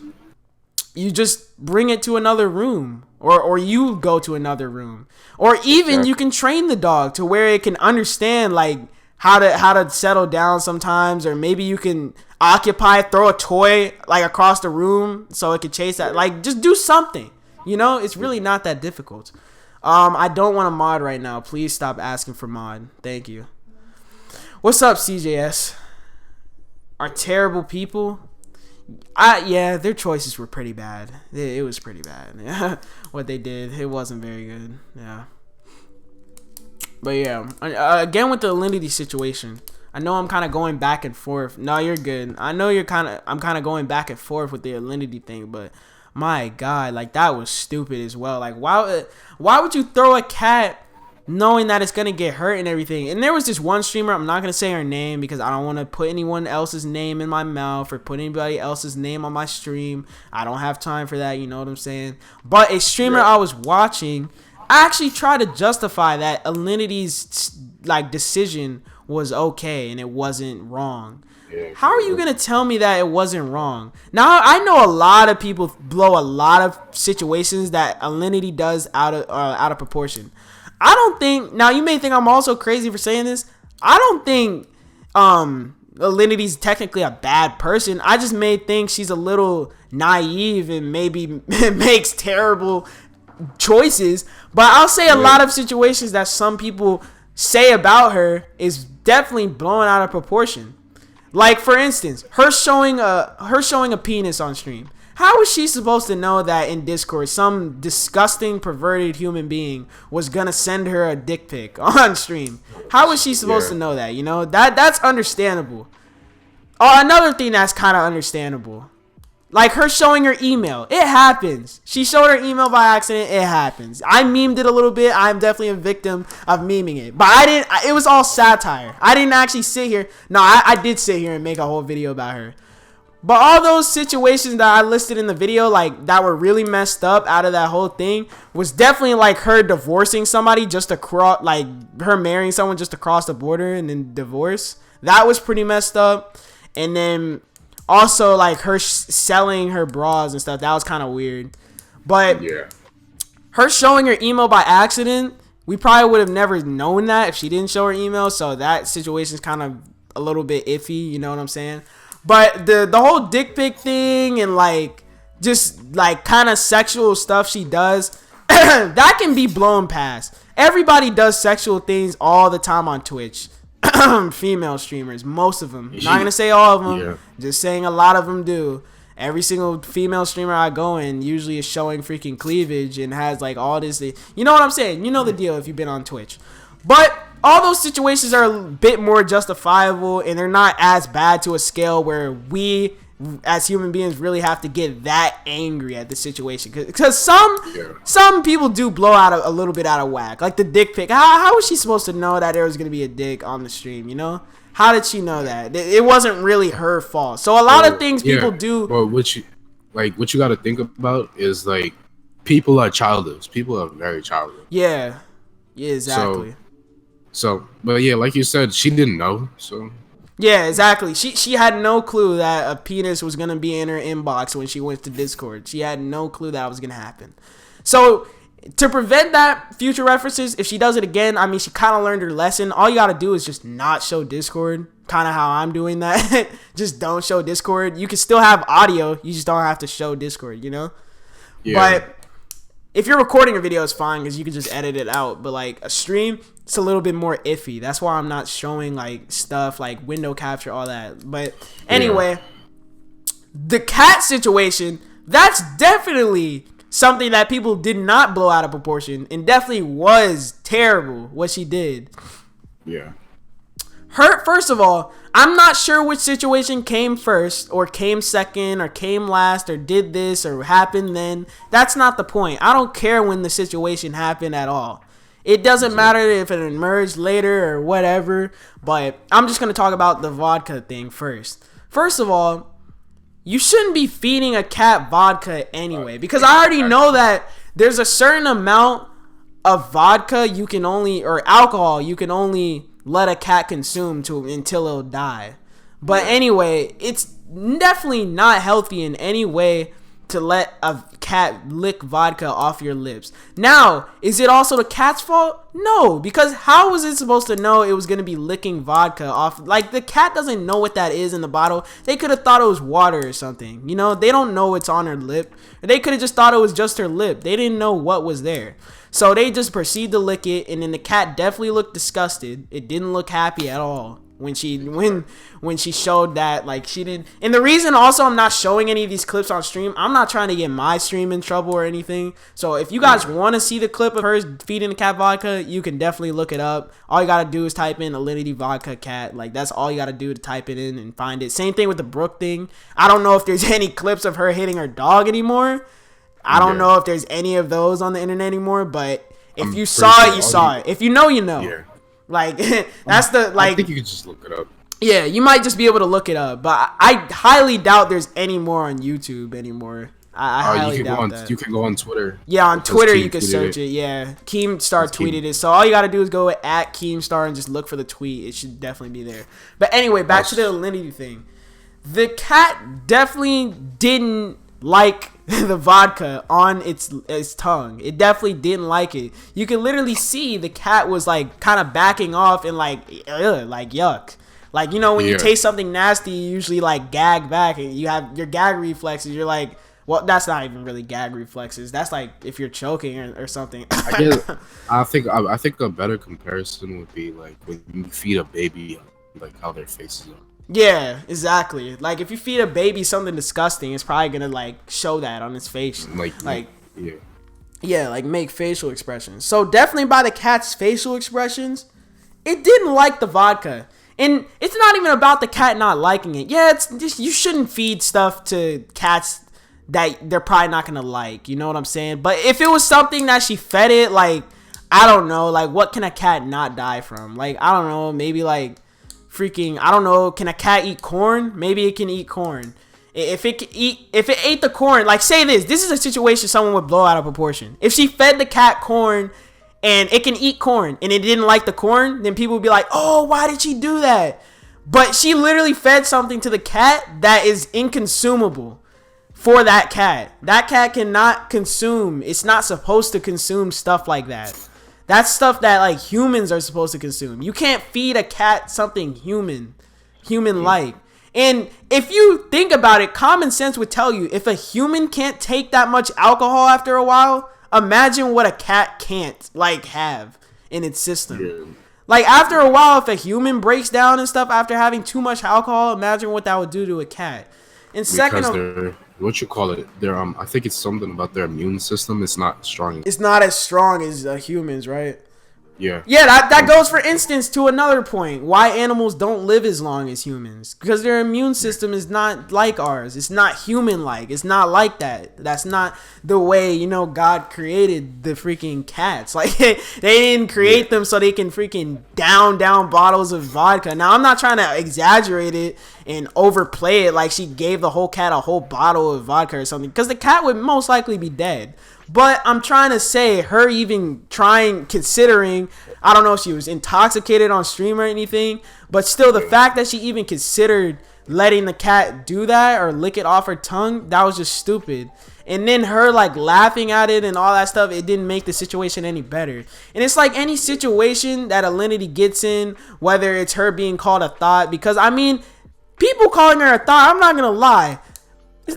you just bring it to another room. Or you go to another room. Or even you can train the dog to where it can understand like how to settle down sometimes. Or maybe you can throw a toy like across the room so it can chase that. Like, just do something. You know, it's really not that difficult. I don't want to mod right now. Please stop asking for mod. Thank you. What's up, CJS? Are terrible people? Yeah, their choices were pretty bad. It was pretty bad. What they did, it wasn't very good. Yeah. But yeah, again with the Alinity situation, I know I'm kind of going back and forth. No, you're good. I know I'm kind of going back and forth with the Alinity thing, but my God, like that was stupid as well. Like why would you throw a cat knowing that it's gonna get hurt and everything? And there was this one streamer, I'm not gonna say her name because I don't want to put anyone else's name in my mouth or put anybody else's name on my stream. I don't have time for that, you know what I'm saying? But a streamer I was watching actually tried to justify that Alinity's like decision was okay and it wasn't wrong. How are you gonna tell me that it wasn't wrong? Now I know a lot of people blow a lot of situations that Alinity does out of proportion. I don't think, now you may think I'm also crazy for saying this. I don't think Alinity's technically a bad person. I just may think she's a little naive and maybe makes terrible choices. But I'll say a lot of situations that some people say about her is definitely blown out of proportion. Like, for instance, her showing a penis on stream. How was she supposed to know that in Discord some disgusting perverted human being was gonna send her a dick pic on stream? How was she supposed to know that? You know, that's understandable. Oh, another thing that's kind of understandable, like her showing her email. It happens. She showed her email by accident. It happens. I memed it a little bit. I'm definitely a victim of memeing it, but I didn't. It was all satire. I didn't actually sit here. No, I did sit here and make a whole video about her. But all those situations that I listed in the video, like, that were really messed up out of that whole thing, was definitely like her divorcing somebody just to cross, like her marrying someone just to cross the border and then divorce. That was pretty messed up. And then also like her selling her bras and stuff. That was kind of weird. But her showing her email by accident, we probably would have never known that if she didn't show her email. So that situation's kind of a little bit iffy. You know what I'm saying? But the whole dick pic thing and like just like kind of sexual stuff she does, that can be blown past. Everybody does sexual things all the time on Twitch. Female streamers, most of them. Not gonna say all of them, just saying a lot of them do. Every single female streamer I go in usually is showing freaking cleavage and has like all this. You know what I'm saying? You know the deal if you've been on Twitch. But all those situations are a bit more justifiable and they're not as bad to a scale where we as human beings really have to get that angry at the situation. Because some people do blow out a little bit out of whack. Like the dick pic. How was she supposed to know that there was going to be a dick on the stream, you know? How did she know that? It wasn't really her fault. So a lot of things people do. Well, what you got to think about is like people are childish. People are very childish. Yeah. Yeah, exactly. But yeah, like you said, she didn't know. So yeah, exactly. She had no clue that a penis was gonna be in her inbox when she went to Discord. She had no clue that was gonna happen. So to prevent that future references, if she does it again, I mean, she kind of learned her lesson. All you gotta do is just not show Discord. Kind of how I'm doing that. Just don't show Discord. You can still have audio. You just don't have to show Discord. You know. Yeah. But If you're recording a video, it's fine because you can just edit it out. But like a stream, it's a little bit more iffy. That's why I'm not showing like stuff like window capture, all that. But anyway, the cat situation, that's definitely something that people did not blow out of proportion, and definitely was terrible what she did. Yeah. First of all, I'm not sure which situation came first or came second or came last or did this or happened then. That's not the point. I don't care when the situation happened at all. It doesn't matter if it emerged later or whatever, but I'm just going to talk about the vodka thing first. First of all, you shouldn't be feeding a cat vodka anyway, because I already know that there's a certain amount of vodka you can only, or alcohol you can only let a cat consume until it'll die. But anyway, it's definitely not healthy in any way to let a cat lick vodka off your lips. Now, is it also the cat's fault? No, because how was it supposed to know it was going to be licking vodka off? Like, the cat doesn't know what that is in the bottle. They could have thought it was water or something. You know, they don't know it's on her lip. They could have just thought it was just her lip. They didn't know what was there. So they just proceed to lick it, and then the cat definitely looked disgusted. It didn't look happy at all when she showed that, like, she didn't. And the reason also I'm not showing any of these clips on stream, I'm not trying to get my stream in trouble or anything. So if you guys want to see the clip of her feeding the cat vodka, you can definitely look it up. All you gotta do is type in Alinity vodka cat. Like, that's all you gotta do to type it in and find it. Same thing with the Brooke thing. I don't know if there's any clips of her hitting her dog anymore. I don't know if there's any of those on the internet anymore, but if you saw it, you saw it. If you know, you know. Yeah. Like, that's the, like, I think you can just look it up. Yeah, you might just be able to look it up, but I highly doubt there's any more on YouTube anymore. I highly doubt that. You can go on Twitter. Yeah, on Twitter you can search it. Yeah, Keemstar tweeted it, so all you gotta do is go at Keemstar and just look for the tweet. It should definitely be there. But anyway, back to the Alinity thing. The cat definitely didn't like the vodka on its tongue. It definitely didn't like it. You can literally see the cat was like kind of backing off and like yuck. Like, you know, when you taste something nasty, you usually like gag back, and you have your gag reflexes. You're like, well, that's not even really gag reflexes. That's like if you're choking or something. I think a better comparison would be like when you feed a baby, like how their faces are. Yeah, exactly. Like, if you feed a baby something disgusting, it's probably gonna like show that on its face. Yeah, like make facial expressions. So definitely by the cat's facial expressions, it didn't like the vodka. And it's not even about the cat not liking it. Yeah, it's just, you shouldn't feed stuff to cats that they're probably not gonna like. You know what I'm saying? But if it was something that she fed it, like, I don't know, like, what can a cat not die from? Like, I don't know, maybe like freaking, I don't know, can a cat eat corn? Maybe it can eat corn. If it ate the corn, like, say this is a situation someone would blow out of proportion. If she fed the cat corn and it can eat corn and it didn't like the corn, then people would be like, oh, why did she do that? But she literally fed something to the cat that is inconsumable for that cat. That cat cannot consume. It's not supposed to consume stuff like that. That's stuff that, like, humans are supposed to consume. You can't feed a cat something human-like. And if you think about it, common sense would tell you, if a human can't take that much alcohol after a while, imagine what a cat can't, like, have in its system. Yeah. Like, after a while, if a human breaks down and stuff after having too much alcohol, imagine what that would do to a cat. And second, what you call it? I think it's something about their immune system. It's not strong. It's not as strong as humans, right? Yeah. Yeah, that goes, for instance, to another point. Why animals don't live as long as humans. Because their immune system is not like ours. It's not human-like. It's not like that. That's not the way, you know, God created the freaking cats. Like, they didn't create them so they can freaking down bottles of vodka. Now, I'm not trying to exaggerate it and overplay it like she gave the whole cat a whole bottle of vodka or something. Because the cat would most likely be dead. But I'm trying to say, her even considering, I don't know if she was intoxicated on stream or anything, but still the fact that she even considered letting the cat do that or lick it off her tongue, that was just stupid. And then her like laughing at it and all that stuff, it didn't make the situation any better. And it's like any situation that Alinity gets in, whether it's her being called a thought, because I mean, people calling her a thought, I'm not gonna lie.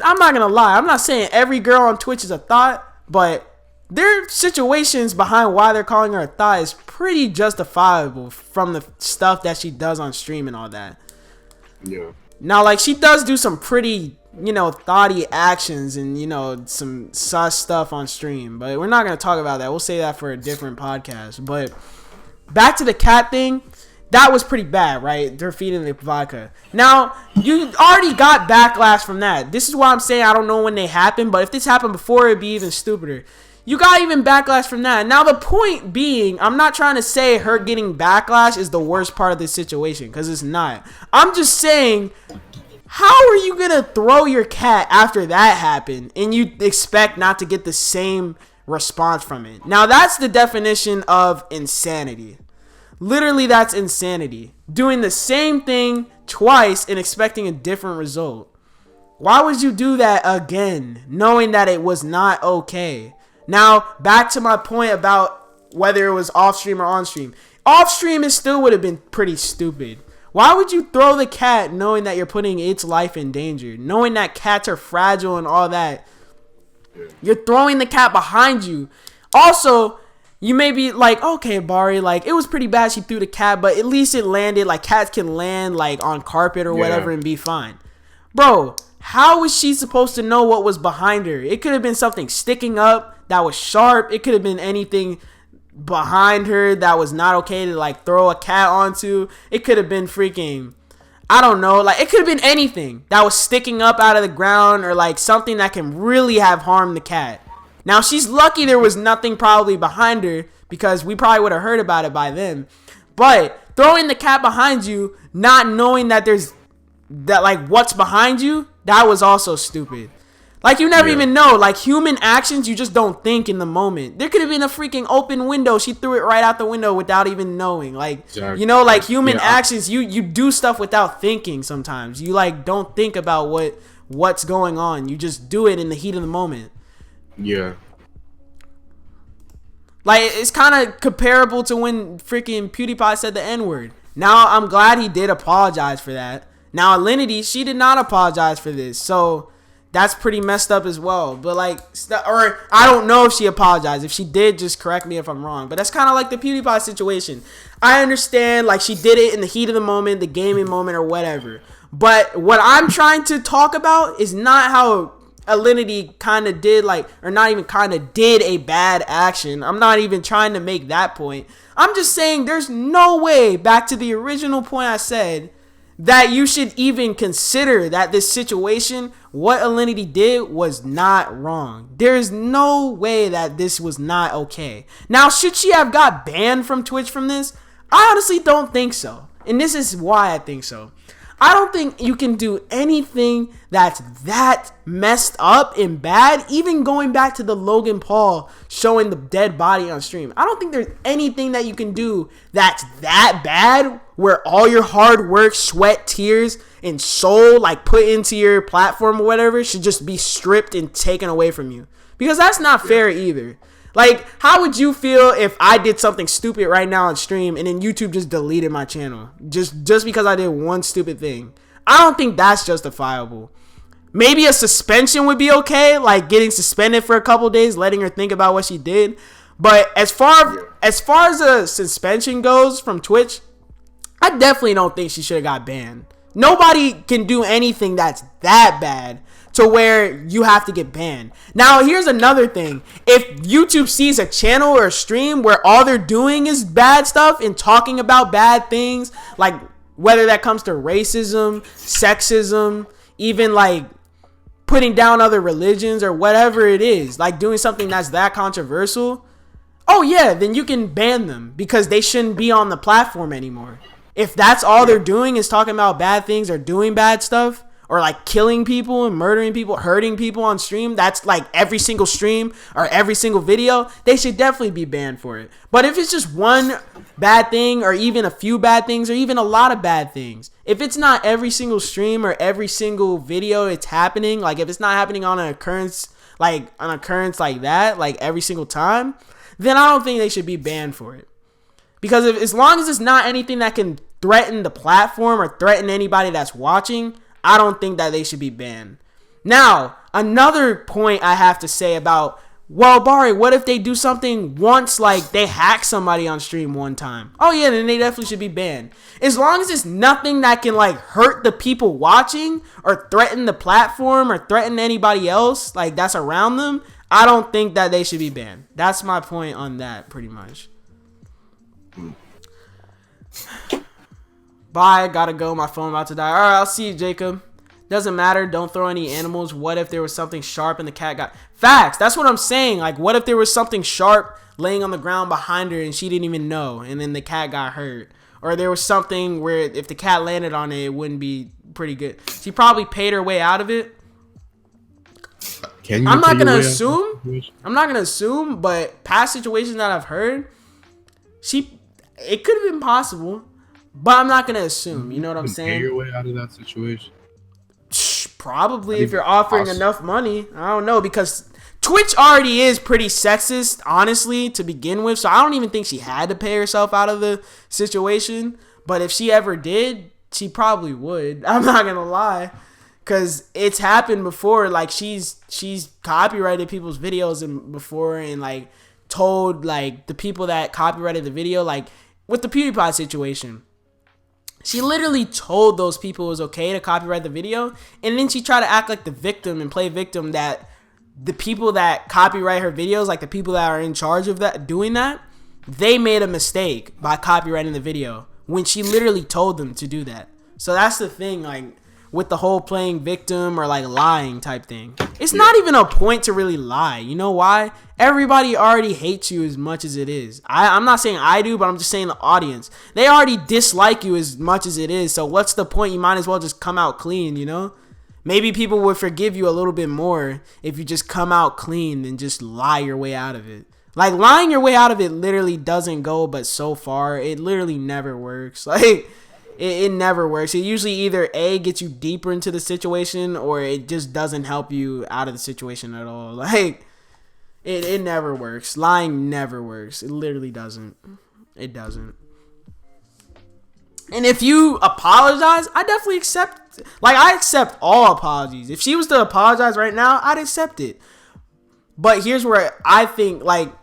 I'm not saying every girl on Twitch is a thought. But their situations behind why they're calling her a thought is pretty justifiable from the stuff that she does on stream and all that. Yeah. Now, like, she does do some pretty, thoughty actions and, some sus stuff on stream. But we're not going to talk about that. We'll say that for a different podcast. But back to the cat thing. That was pretty bad, right? They're feeding the vodka. Now, you already got backlash from that. This is why I'm saying I don't know when they happened. But if this happened before, it'd be even stupider. You got even backlash from that. Now, the point being, I'm not trying to say her getting backlash is the worst part of this situation, because it's not. I'm just saying, how are you going to throw your cat after that happened and you expect not to get the same response from it? Now, that's the definition of insanity. Literally, that's insanity. Doing the same thing twice and expecting a different result. Why would you do that again, knowing that it was not okay? Now, back to my point about whether it was off stream or on stream. Off stream, it still would have been pretty stupid. Why would you throw the cat knowing that you're putting its life in danger? Knowing that cats are fragile and all that. You're throwing the cat behind you. Also, you may be like, okay, Bari, like, it was pretty bad she threw the cat, but at least it landed. Like, cats can land, like, on carpet or whatever and be fine. Bro, how was she supposed to know what was behind her? It could have been something sticking up that was sharp. It could have been anything behind her that was not okay to, like, throw a cat onto. It could have been freaking, I don't know, like, it could have been anything that was sticking up out of the ground or, like, something that can really have harmed the cat. Now, she's lucky there was nothing probably behind her, because we probably would have heard about it by then. But throwing the cat behind you, not knowing that there's that, like, what's behind you, that was also stupid. Like, you never even know. Like, human actions, you just don't think in the moment. There could have been a freaking open window. She threw it right out the window without even knowing. Like, like, human actions, you do stuff without thinking sometimes. You, like, don't think about what's going on. You just do it in the heat of the moment. Yeah. Like, it's kind of comparable to when freaking PewDiePie said the N-word. Now, I'm glad he did apologize for that. Now, Alinity, she did not apologize for this. So, that's pretty messed up as well. But, like, or I don't know if she apologized. If she did, just correct me if I'm wrong. But that's kind of like the PewDiePie situation. I understand, like, she did it in the heat of the moment, the gaming moment, or whatever. But what I'm trying to talk about is not how Alinity kind of did, like, or not even kind of did a bad action. I'm not even trying to make that point. I'm just saying there's no way, back to the original point I said, that you should even consider that this situation, what Alinity did, was not wrong. There is no way that this was not okay. Now, should she have got banned from Twitch from this? I honestly don't think so. And this is why I think so. I don't think you can do anything that's that messed up and bad, even going back to the Logan Paul showing the dead body on stream. I don't think there's anything that you can do that's that bad, where all your hard work, sweat, tears, and soul, like, put into your platform or whatever, should just be stripped and taken away from you. Because that's not fair either. Like, how would you feel if I did something stupid right now on stream and then YouTube just deleted my channel? Just because I did one stupid thing. I don't think that's justifiable. Maybe a suspension would be okay, like getting suspended for a couple days, letting her think about what she did. But as far as a suspension goes from Twitch, I definitely don't think she should have got banned. Nobody can do anything that's that bad to where you have to get banned. Now, here's another thing. If YouTube sees a channel or a stream where all they're doing is bad stuff and talking about bad things, like whether that comes to racism, sexism, even like putting down other religions or whatever it is, like doing something that's that controversial, oh yeah, then you can ban them because they shouldn't be on the platform anymore. If that's all they're doing is talking about bad things or doing bad stuff, or like killing people and murdering people, hurting people on stream, that's like every single stream or every single video, they should definitely be banned for it. But if it's just one bad thing or even a few bad things or even a lot of bad things, if it's not every single stream or every single video it's happening, like if it's not happening on an occurrence like that, like every single time, then I don't think they should be banned for it. Because as long as it's not anything that can threaten the platform or threaten anybody that's watching, I don't think that they should be banned. Now, another point I have to say about Well, Bari, what if they do something once, like they hack somebody on stream one time? Oh yeah, then they definitely should be banned. As long as it's nothing that can like hurt the people watching or threaten the platform or threaten anybody else like that's around them, I don't think that they should be banned. That's my point on that, pretty much. Bye, gotta go. My phone about to die. Alright, I'll see you, Jacob. Doesn't matter. Don't throw any animals. What if there was something sharp and the cat got... Facts. That's what I'm saying. Like, what if there was something sharp laying on the ground behind her and she didn't even know, and then the cat got hurt? Or there was something where if the cat landed on it, it wouldn't be pretty good. She probably paid her way out of it. I'm not gonna assume, but past situations that I've heard, it could have been possible, but I'm not gonna assume. You know what I'm saying? Pay your way out of that situation. Probably if you're offering enough money. I don't know, because Twitch already is pretty sexist, honestly, to begin with. So I don't even think she had to pay herself out of the situation. But if she ever did, she probably would. I'm not gonna lie, because it's happened before. Like she's copyrighted people's videos before and like told like the people that copyrighted the video, like with the PewDiePie situation. She literally told those people it was okay to copyright the video, and then she tried to act like the victim and play victim, that the people that copyright her videos, like the people that are in charge of that, doing that, they made a mistake by copyrighting the video when she literally told them to do that. So that's the thing, like with the whole playing victim or like lying type thing. It's not even a point to really lie. You know why? Everybody already hates you as much as it is. I'm not saying I do, but I'm just saying the audience. They already dislike you as much as it is. So what's the point? You might as well just come out clean, you know? Maybe people would forgive you a little bit more if you just come out clean than just lie your way out of it. Like lying your way out of it literally doesn't go but so far. It literally never works. Like it never works. It usually either A, gets you deeper into the situation, or it just doesn't help you out of the situation at all. Like, it never works. Lying never works. It literally doesn't. It doesn't. And if you apologize, I definitely accept. Like, I accept all apologies. If she was to apologize right now, I'd accept it. But here's where I think, like,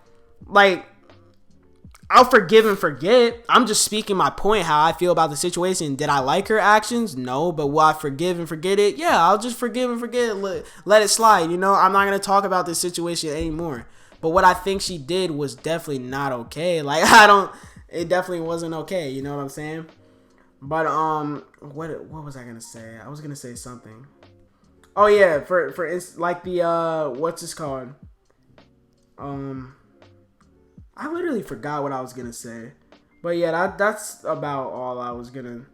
I'll forgive and forget. I'm just speaking my point, how I feel about the situation. Did I like her actions? No. But will I forgive and forget it? Yeah, I'll just forgive and forget it. Let it slide. You know, I'm not going to talk about this situation anymore. But what I think she did was definitely not okay. Like, it definitely wasn't okay. You know what I'm saying? But, what was I going to say? I was going to say something. Oh, yeah. For instance, like the, what's this called? I literally forgot what I was going to say. But yeah, that's about all I was going to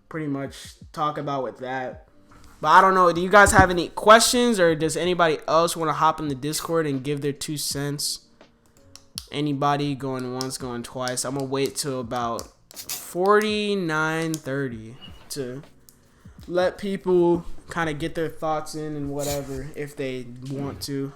pretty much talk about with that. But I don't know. Do you guys have any questions, or does anybody else want to hop in the Discord and give their 2 cents? Anybody going once, going twice? I'm going to wait till about 49:30 to let people kind of get their thoughts in and whatever if they want to.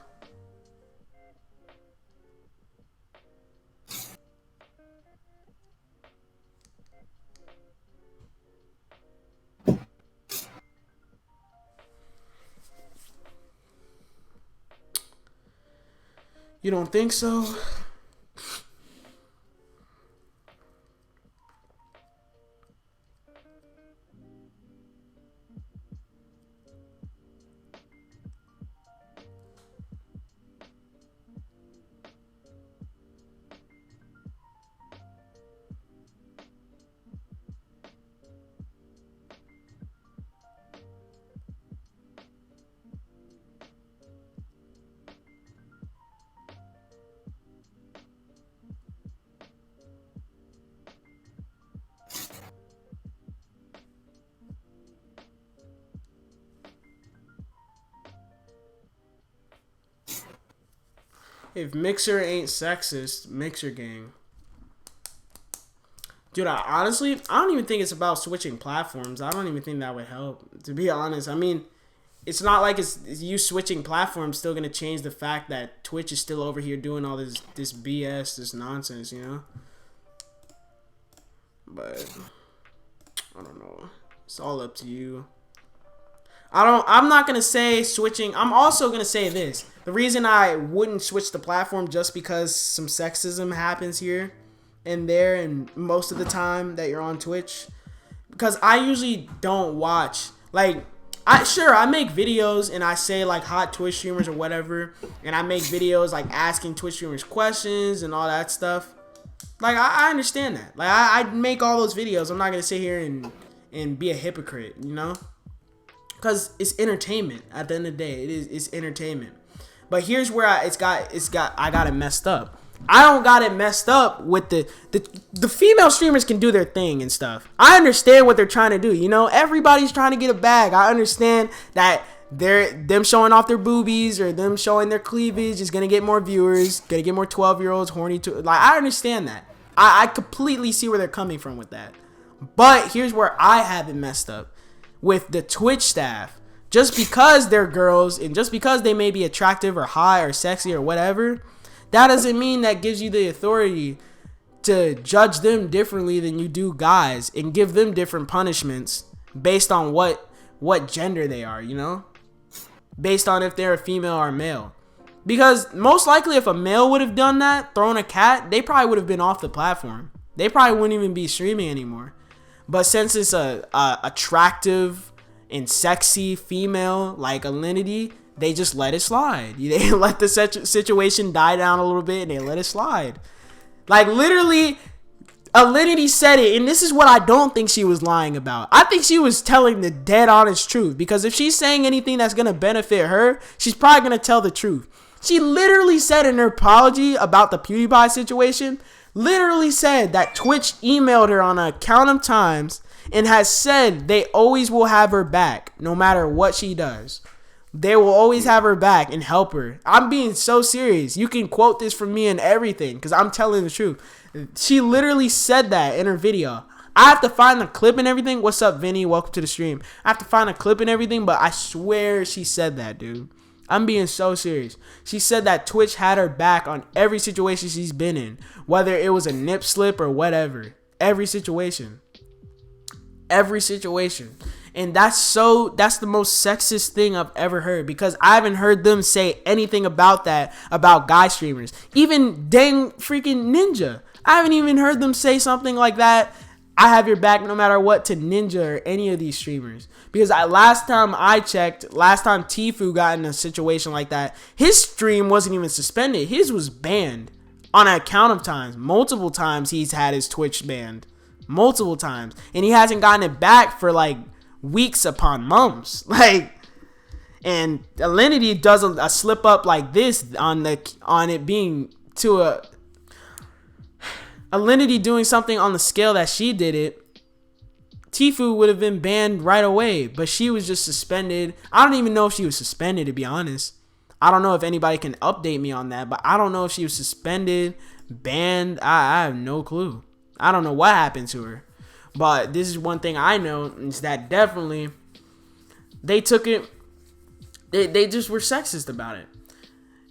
You don't think so? If Mixer ain't sexist, Mixer gang. Dude, I don't even think it's about switching platforms. I don't even think that would help, to be honest. I mean, it's not like it's you switching platforms still going to change the fact that Twitch is still over here doing all this BS, this nonsense, you know? But, I don't know. It's all up to you. I'm not gonna say switching. I'm also gonna say this. The reason I wouldn't switch the platform just because some sexism happens here and there and most of the time that you're on Twitch, because I usually don't watch, like, I make videos and I say like hot Twitch streamers or whatever, and I make videos like asking Twitch streamers questions and all that stuff. Like, I understand that. Like, I make all those videos. I'm not gonna sit here and be a hypocrite, you know, because it's entertainment. At the end of the day, it's entertainment. But here's where I got it messed up. I don't got it messed up with the female streamers can do their thing and stuff. I understand what they're trying to do. You know, everybody's trying to get a bag. I understand that them showing off their boobies or them showing their cleavage is gonna get more viewers, gonna get more 12-year-olds horny to, like, I understand that. I completely see where they're coming from with that. But here's where I have it messed up with the Twitch staff. Just because they're girls and just because they may be attractive or hot or sexy or whatever, that doesn't mean that gives you the authority to judge them differently than you do guys and give them different punishments based on what gender they are, you know? Based on if they're a female or a male. Because most likely if a male would have done that, thrown a cat, they probably would have been off the platform. They probably wouldn't even be streaming anymore. But since it's a attractive and sexy female like Alinity, they just let it slide. They let the situation die down a little bit and they let it slide. Like, literally, Alinity said it, and this is what I don't think she was lying about. I think she was telling the dead honest truth, because if she's saying anything that's going to benefit her, she's probably going to tell the truth. She literally said in her apology about the PewDiePie situation, literally said that Twitch emailed her on a count of times and has said they always will have her back no matter what she does. They will always have her back and help her. I'm being so serious. You can quote this from me and everything because I'm telling the truth. She literally said that in her video. I have to find the clip and everything. What's up, Vinny? Welcome to the stream. I have to find a clip and everything, but I swear she said that, dude. I'm being so serious. She said that Twitch had her back on every situation she's been in, whether it was a nip slip or whatever. Every situation. Every situation. And that's the most sexist thing I've ever heard, because I haven't heard them say anything about that about guy streamers. Even dang freaking Ninja. I haven't even heard them say something like that. I have your back no matter what to Ninja or any of these streamers. Because last time I checked, last time Tfue got in a situation like that, his stream wasn't even suspended. His was banned on a count of times. Multiple times he's had his Twitch banned. Multiple times. And he hasn't gotten it back for like weeks upon months. Like, and Alinity does a slip up like this on it being to a Alinity doing something on the scale that she did it, Tfue would have been banned right away, but she was just suspended. I don't even know if she was suspended, to be honest. I don't know if anybody can update me on that, but I don't know if she was suspended, banned. I have no clue. I don't know what happened to her. But this is one thing I know, is that definitely they took it, they just were sexist about it.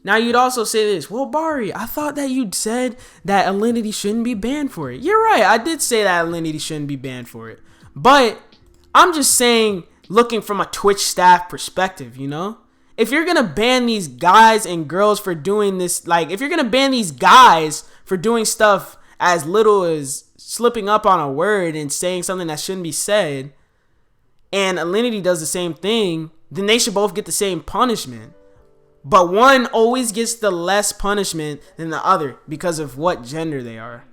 Now, you'd also say this, well, Bari, I thought that you'd said that Alinity shouldn't be banned for it. You're right, I did say that Alinity shouldn't be banned for it. But I'm just saying, looking from a Twitch staff perspective, you know? If you're going to ban these guys and girls for doing this, like, if you're going to ban these guys for doing stuff as little as slipping up on a word and saying something that shouldn't be said, and Alinity does the same thing, then they should both get the same punishment. But one always gets the less punishment than the other because of what gender they are.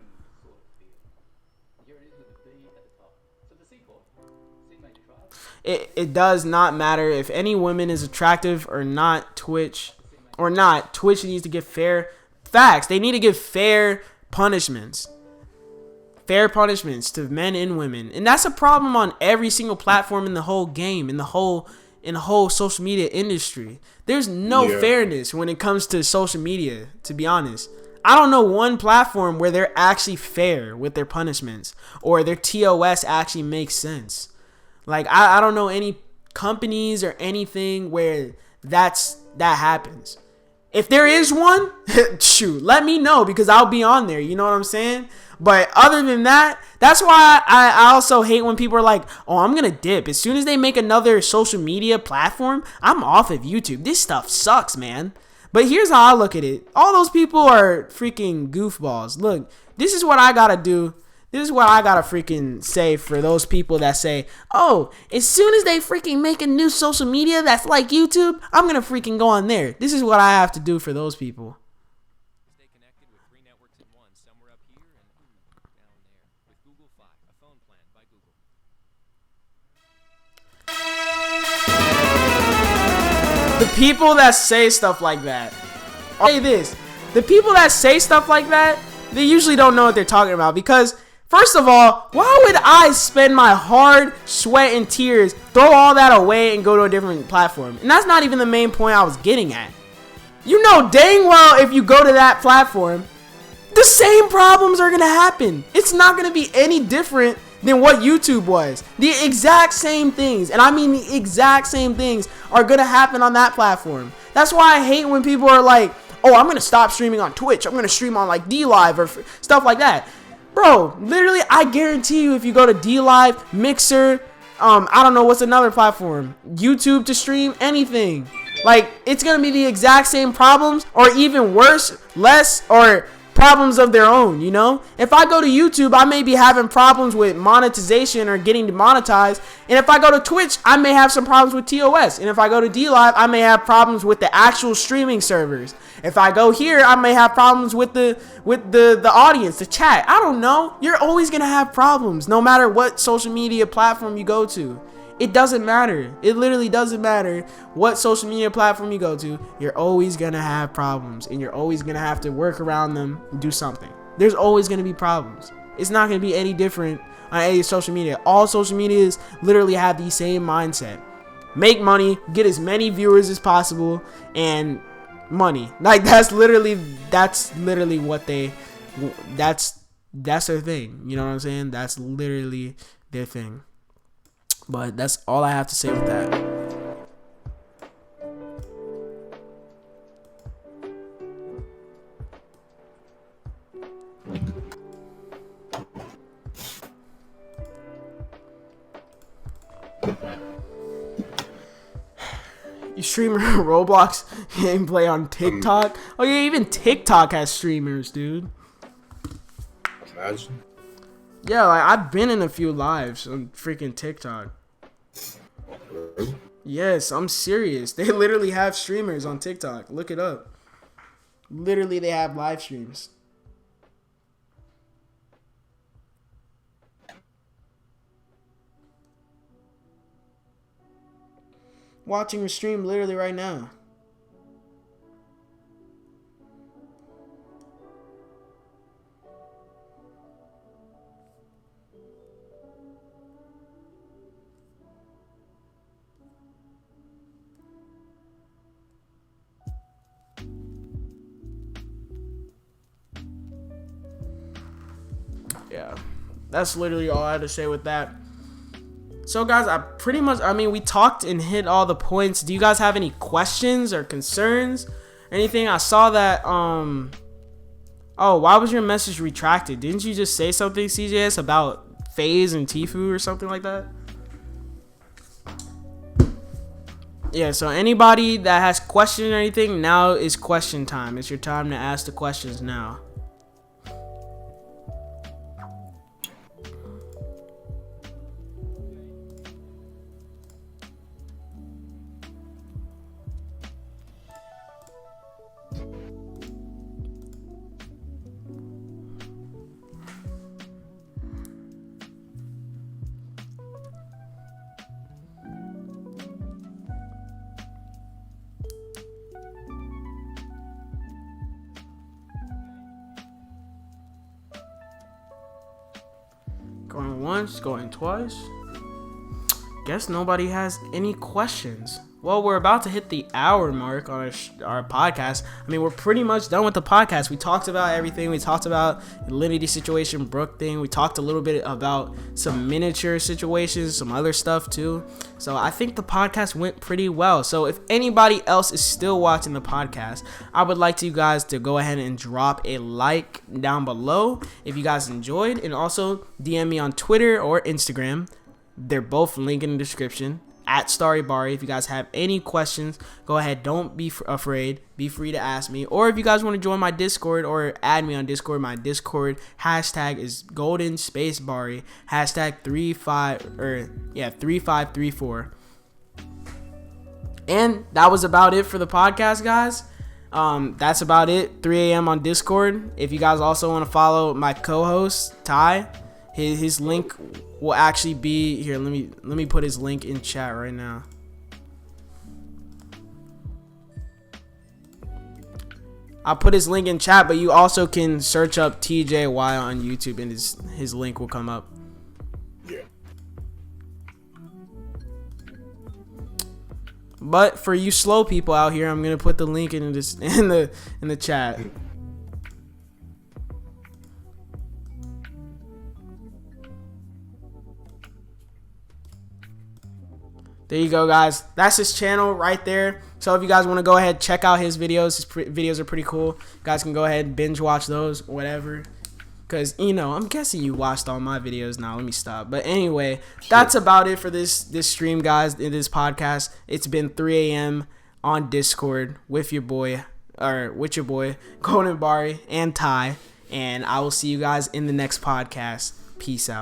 It does not matter if any woman is attractive or not. Twitch needs to give fair facts. They need to give fair punishments. Fair punishments to men and women. And that's a problem on every single platform in the whole game, in the whole social media industry. There's no fairness when it comes to social media, to be honest. I don't know one platform where they're actually fair with their punishments or their TOS actually makes sense. Like, I don't know any companies or anything where that happens. If there is one, shoot, let me know, because I'll be on there. You know what I'm saying? But other than that, that's why I also hate when people are like, oh, I'm going to dip. As soon as they make another social media platform, I'm off of YouTube. This stuff sucks, man. But here's how I look at it. All those people are freaking goofballs. Look, this is what I got to do. This is what I gotta freaking say for those people that say, oh, as soon as they freaking make a new social media that's like YouTube, I'm gonna freaking go on there. This is what I have to do for those people. Stay connected with 3 networks in one. Somewhere up here and down there. With Google Fi, a phone plan by Google. The people that say stuff like that, I'll say this, the people that say stuff like that, they usually don't know what they're talking about because first of all, why would I spend my hard sweat and tears, throw all that away, and go to a different platform? And that's not even the main point I was getting at. You know dang well if you go to that platform, the same problems are going to happen. It's not going to be any different than what YouTube was. The exact same things, and I mean the exact same things, are going to happen on that platform. That's why I hate when people are like, oh, I'm going to stop streaming on Twitch. I'm going to stream on like D-Live or stuff like that. Bro, literally, I guarantee you if you go to D-Live, Mixer, I don't know what's another platform, YouTube to stream, anything. Like, it's going to be the exact same problems or even worse, less, or problems of their own, you know? If I go to YouTube, I may be having problems with monetization or getting demonetized. And if I go to Twitch, I may have some problems with TOS. And if I go to D-Live, I may have problems with the actual streaming servers. If I go here, I may have problems with the audience, the chat. I don't know. You're always going to have problems no matter what social media platform you go to. It doesn't matter. It literally doesn't matter what social media platform you go to. You're always going to have problems, and you're always going to have to work around them and do something. There's always going to be problems. It's not going to be any different on any social media. All social medias literally have the same mindset. Make money, get as many viewers as possible, and money. Like that's literally what that's their thing. You know what I'm saying? That's literally their thing. But that's all I have to say with that. You stream Roblox gameplay on TikTok? Oh yeah, even TikTok has streamers, dude. Imagine. Yeah, like I've been in a few lives on freaking TikTok. Really? Yes, I'm serious. They literally have streamers on TikTok. Look it up. Literally, they have live streams. Watching a stream literally right now. Yeah, that's literally all I had to say with that. So guys, we talked and hit all the points. Do you guys have any questions or concerns or anything? I saw that oh, why was your message retracted? Didn't you just say something, CJS, about FaZe and Tfue or something like that? Yeah, so anybody that has questions or anything, now is question time. It's your time to ask the questions now. Going once, going twice. Guess nobody has any questions. Well, we're about to hit the hour mark on our podcast. I mean, we're pretty much done with the podcast. We talked about everything. We talked about the Alinity situation, Brooke thing. We talked a little bit about some miniature situations, some other stuff too. So I think the podcast went pretty well. So if anybody else is still watching the podcast, I would like you guys to go ahead and drop a like down below if you guys enjoyed. And also DM me on Twitter or Instagram. They're both linked in the description. At Starry Bari. If you guys have any questions, go ahead. Don't be afraid. Be free to ask me. Or if you guys want to join my Discord or add me on Discord, my Discord hashtag is golden space Bari. Hashtag 3534. And that was about it for the podcast, guys. That's about it. 3 a.m. on Discord. If you guys also want to follow my co-host Ty, his link will actually be here. Let me put his link in chat right now. I'll put his link in chat, but you also can search up TJY on YouTube and his link will come up. Yeah. But for you slow people out here, I'm gonna put the link in the chat. There you go, guys. That's his channel right there. So if you guys want to go ahead, check out his videos. His videos are pretty cool. You guys can go ahead and binge watch those, whatever. Because, I'm guessing you watched all my videos now. Let me stop. But anyway, that's about it for this stream, guys, in this podcast. It's been 3 a.m. on Discord with your boy, Golden Bari and Ty. And I will see you guys in the next podcast. Peace out.